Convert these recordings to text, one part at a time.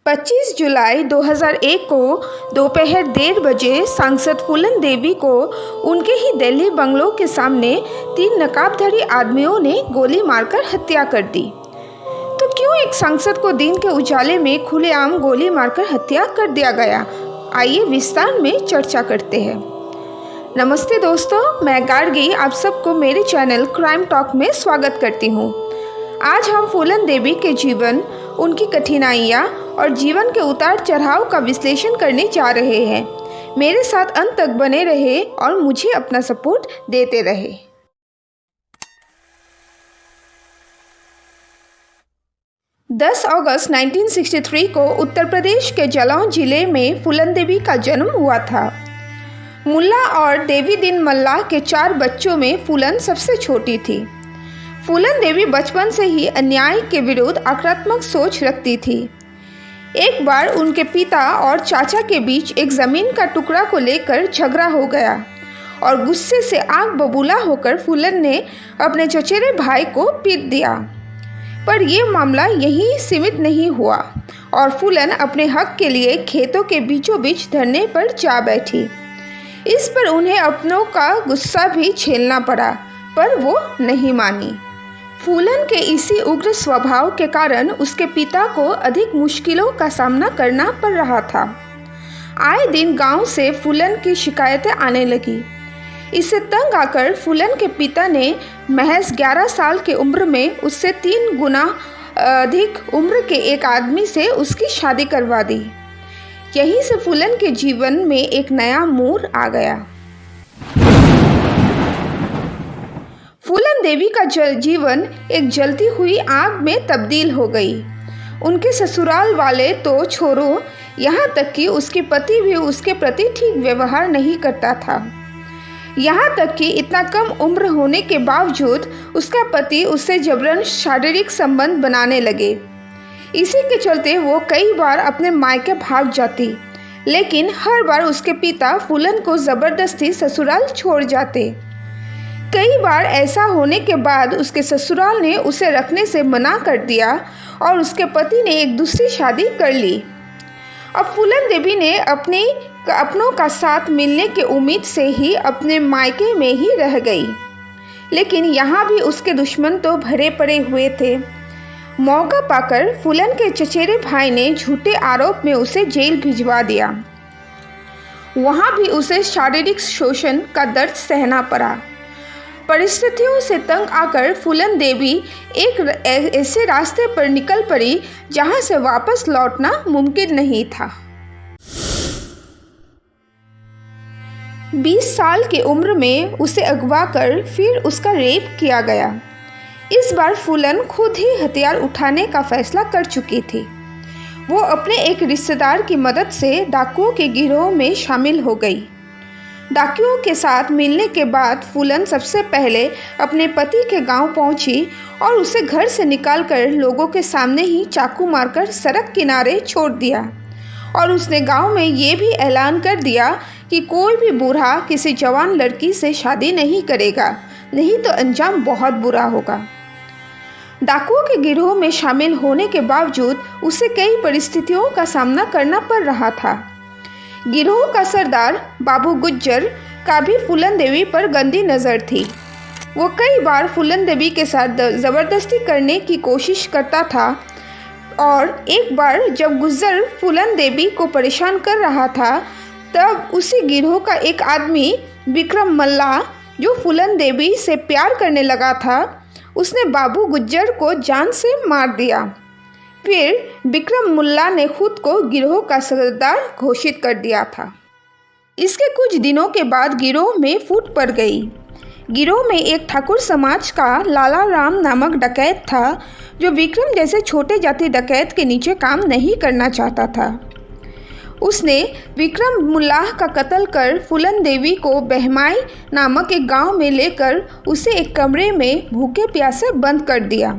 25 जुलाई 2001 को दोपहर 1:30 बजे सांसद फूलन देवी को उनके ही दिल्ली बंगलों के सामने 3 नकाबधारी आदमियों ने गोली मारकर हत्या कर दी। तो क्यों एक सांसद को दिन के उजाले में खुलेआम गोली मारकर हत्या कर दिया गया? आइए विस्तार में चर्चा करते हैं। नमस्ते दोस्तों, मैं गार्गी आप सबको मेरे चैनल क्राइम टॉक में स्वागत करती हूँ। आज हम फूलन देवी के जीवन, उनकी कठिनाइयाँ और जीवन के उतार चढ़ाव का विश्लेषण करने जा रहे हैं। मेरे साथ अंत तक बने रहे और मुझे अपना सपोर्ट देते रहे। दस अगस्त 1963 को उत्तर प्रदेश के जालौन जिले में फूलन देवी का जन्म हुआ था। मुल्ला और देवी दिन मल्लाह के 4 बच्चों में फूलन सबसे छोटी थी। फूलन देवी बचपन से ही अन्याय के विरुद्ध आक्रामक सोच रखती थी। एक बार उनके पिता और चाचा के बीच एक ज़मीन का टुकड़ा को लेकर झगड़ा हो गया और गुस्से से आग बबूला होकर फूलन ने अपने चचेरे भाई को पीट दिया। पर यह मामला यहीं सीमित नहीं हुआ और फूलन अपने हक के लिए खेतों के बीचों बीच धरने पर जा बैठी। इस पर उन्हें अपनों का गुस्सा भी झेलना पड़ा, पर वो नहीं मानी। फूलन के इसी उग्र स्वभाव के कारण उसके पिता को अधिक मुश्किलों का सामना करना पड़ रहा था। आए दिन गांव से फूलन की शिकायतें आने लगी। इससे तंग आकर फूलन के पिता ने महज 11 साल की उम्र में उससे 3 गुना अधिक उम्र के एक आदमी से उसकी शादी करवा दी। यहीं से फूलन के जीवन में एक नया मोड़ आ गया। फूलन देवी का जीवन एक जलती हुई आग में तब्दील हो गई। उनके ससुराल वाले तो छोड़ो, यहाँ तक कि उसके पति भी उसके प्रति ठीक व्यवहार नहीं करता था। यहाँ तक कि इतना कम उम्र होने के बावजूद उसका पति उससे जबरन शारीरिक संबंध बनाने लगे। इसी के चलते वो कई बार अपने मायके भाग जाती, लेकिन हर बार उसके पिता फूलन को ज़बरदस्ती ससुराल छोड़ जाते। कई बार ऐसा होने के बाद उसके ससुराल ने उसे रखने से मना कर दिया और उसके पति ने एक दूसरी शादी कर ली। अब फूलन देवी ने अपनों का साथ मिलने के उम्मीद से ही अपने मायके में ही रह गई, लेकिन यहाँ भी उसके दुश्मन तो भरे पड़े हुए थे। मौका पाकर फूलन के चचेरे भाई ने झूठे आरोप में उसे जेल भिजवा दिया। वहाँ भी उसे शारीरिक शोषण का दर्द सहना पड़ा। परिस्थितियों से तंग आकर फूलन देवी एक ऐसे रास्ते पर निकल पड़ी जहां से वापस लौटना मुमकिन नहीं था। 20 साल की उम्र में उसे अगवा कर फिर उसका रेप किया गया। इस बार फूलन खुद ही हथियार उठाने का फैसला कर चुकी थी। वो अपने एक रिश्तेदार की मदद से डाकुओं के गिरोह में शामिल हो गई। डाकुओं के साथ मिलने के बाद फूलन सबसे पहले अपने पति के गांव पहुंची और उसे घर से निकालकर लोगों के सामने ही चाकू मारकर सड़क किनारे छोड़ दिया। और उसने गांव में ये भी ऐलान कर दिया कि कोई भी बूढ़ा किसी जवान लड़की से शादी नहीं करेगा, नहीं तो अंजाम बहुत बुरा होगा। डाकुओं के गिरोह में शामिल होने के बावजूद उसे कई परिस्थितियों का सामना करना पड़ रहा था। गिरोह का सरदार बाबू गुज्जर का भी फूलन देवी पर गंदी नज़र थी। वो कई बार फूलन देवी के साथ ज़बरदस्ती करने की कोशिश करता था और एक बार जब गुज्जर फूलन देवी को परेशान कर रहा था, तब उसी गिरोह का एक आदमी विक्रम मल्ला, जो फूलन देवी से प्यार करने लगा था, उसने बाबू गुज्जर को जान से मार दिया। फिर विक्रम मुल्ला ने खुद को गिरोह का सरदार घोषित कर दिया था। इसके कुछ दिनों के बाद गिरोह में फूट पड़ गई। गिरोह में एक ठाकुर समाज का लाला राम नामक डकैत था, जो विक्रम जैसे छोटे जाति डकैत के नीचे काम नहीं करना चाहता था। उसने विक्रम मुल्लाह का कत्ल कर फूलन देवी को बहमाई नामक एक गांव में लेकर उसे एक कमरे में भूखे प्यासे बंद कर दिया।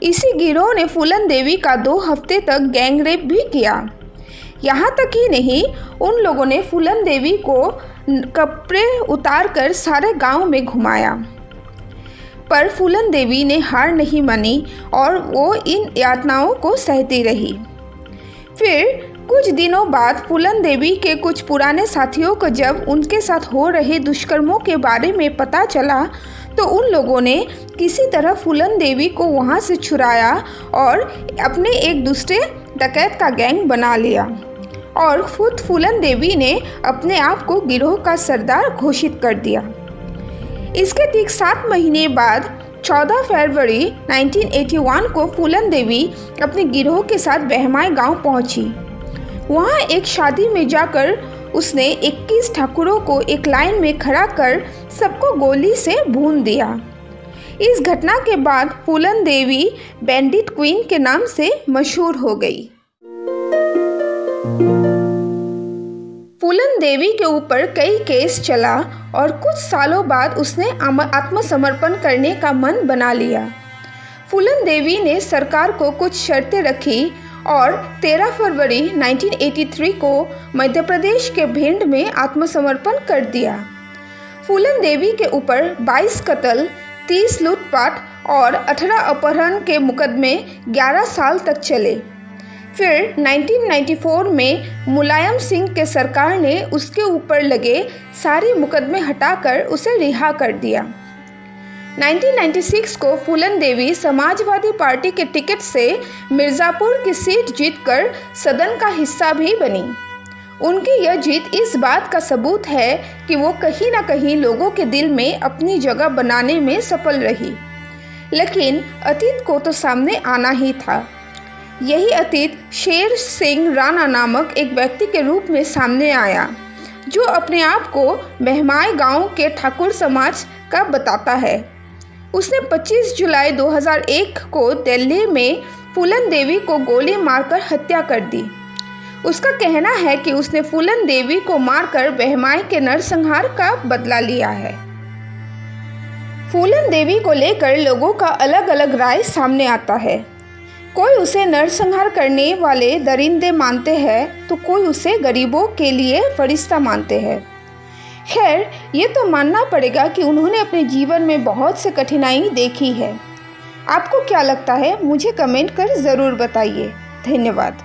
इसी गिरोह ने फूलन देवी का 2 हफ्ते तक गैंगरेप भी किया। यहाँ तक ही नहीं, उन लोगों ने फूलन देवी को कपड़े उतार कर सारे गांव में घुमाया। पर फूलन देवी ने हार नहीं मानी और वो इन यातनाओं को सहती रही। फिर कुछ दिनों बाद फूलन देवी के कुछ पुराने साथियों को जब उनके साथ हो रहे दुष्कर्मों के बारे में पता चला तो उन लोगों ने किसी तरह फूलन देवी को वहां से छुड़ाया और अपने एक दूसरे डकैत का गैंग बना लिया और खुद फूलन देवी ने अपने आप को गिरोह का सरदार घोषित कर दिया। इसके ठीक 7 महीने बाद 14 फरवरी 1981 को फूलन देवी अपने गिरोह के साथ बहमाई गांव पहुंची। वहां एक शादी में जाकर उसने 21 ठाकुरों को एक लाइन में खड़ा कर सबको गोली से भून दिया। इस घटना के बाद फूलन देवी बैंडिट क्वीन के नाम से मशहूर हो गई। फूलन देवी के ऊपर कई केस चला और कुछ सालों बाद उसने आत्मसमर्पण करने का मन बना लिया। फूलन देवी ने सरकार को कुछ शर्तें रखी और 13 फरवरी 1983 को मध्य प्रदेश के भिंड में आत्मसमर्पण कर दिया। फूलन देवी के ऊपर 22 कत्ल, 30 लूटपाट और 18 अपहरण के मुकदमे 11 साल तक चले। फिर 1994 में मुलायम सिंह के सरकार ने उसके ऊपर लगे सारे मुकदमे हटाकर उसे रिहा कर दिया। 1996 को फूलन देवी समाजवादी पार्टी के टिकट से मिर्ज़ापुर की सीट जीतकर सदन का हिस्सा भी बनी। उनकी यह जीत इस बात का सबूत है कि वो कहीं ना कहीं लोगों के दिल में अपनी जगह बनाने में सफल रही। लेकिन अतीत को तो सामने आना ही था। यही अतीत शेर सिंह राणा नामक एक व्यक्ति के रूप में सामने आया, जो अपने आप को बहमाई गांव के ठाकुर समाज का बताता है। उसने 25 जुलाई 2001 को दिल्ली में फूलन देवी को गोली मारकर हत्या कर दी। उसका कहना है कि उसने फूलन देवी को मारकर बहमाई के नरसंहार का बदला लिया है। फूलन देवी को लेकर लोगों का अलग अलग राय सामने आता है। कोई उसे नरसंहार करने वाले दरिंदे मानते हैं तो कोई उसे गरीबों के लिए फरिश्ता मानते हैं। खैर, ये तो मानना पड़ेगा कि उन्होंने अपने जीवन में बहुत से कठिनाई देखी है। आपको क्या लगता है, मुझे कमेंट कर ज़रूर बताइए। धन्यवाद।